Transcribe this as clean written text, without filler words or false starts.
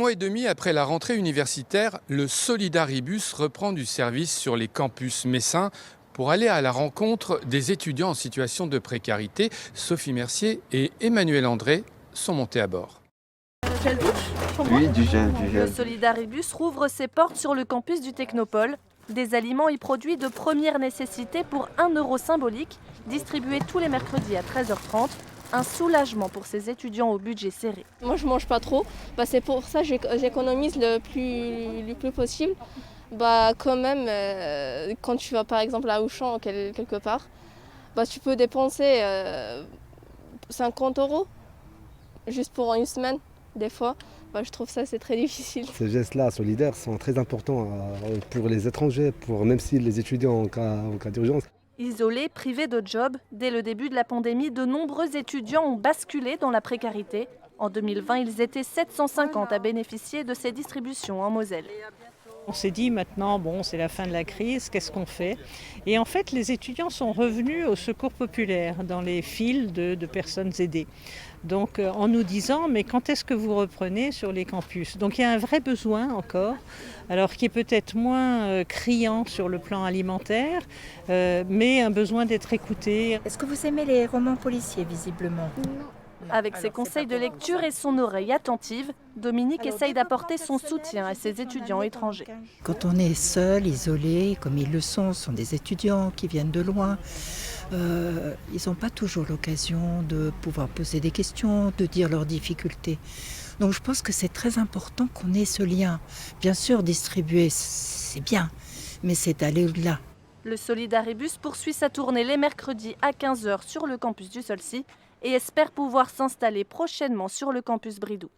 Mois et demi après la rentrée universitaire, le Solidaribus reprend du service sur les campus messins pour aller à la rencontre des étudiants en situation de précarité. Sophie Mercier et Emmanuel André sont montés à bord. Gel douche pour moi. Oui, du gel, du Le gel. Solidaribus rouvre ses portes sur le campus du Technopole. Des aliments y produits de première nécessité pour 1 euro symbolique, distribués tous les mercredis à 13h30. Un soulagement pour ces étudiants au budget serré. Moi, je mange pas trop. C'est pour ça que j'économise le plus possible. Quand même, quand tu vas par exemple à Auchan quelque part, tu peux dépenser 50 euros juste pour une semaine, des fois. Je trouve ça c'est très difficile. Ces gestes-là solidaires sont très importants pour les étrangers, même si les étudiants en cas d'urgence. Isolés, privés de job, dès le début de la pandémie, de nombreux étudiants ont basculé dans la précarité. En 2020, ils étaient 750 à bénéficier de ces distributions en Moselle. On s'est dit maintenant, c'est la fin de la crise, qu'est-ce qu'on fait? Et en fait, les étudiants sont revenus au secours populaire, dans les files de personnes aidées. Donc en nous disant, mais quand est-ce que vous reprenez sur les campus? Donc il y a un vrai besoin encore, alors qui est peut-être moins criant sur le plan alimentaire, mais un besoin d'être écouté. Est-ce que vous aimez les romans policiers, visiblement? Avec ses conseils de lecture et son oreille attentive, Dominique essaye d'apporter son soutien à ses étudiants étrangers. Quand on est seul, isolé, comme ils le sont, ce sont des étudiants qui viennent de loin. Ils n'ont pas toujours l'occasion de pouvoir poser des questions, de dire leurs difficultés. Donc je pense que c'est très important qu'on ait ce lien. Bien sûr, distribuer, c'est bien, mais c'est d'aller au-delà. Le Solidaribus poursuit sa tournée les mercredis à 15h sur le campus du Solcy et espère pouvoir s'installer prochainement sur le campus Bridoux.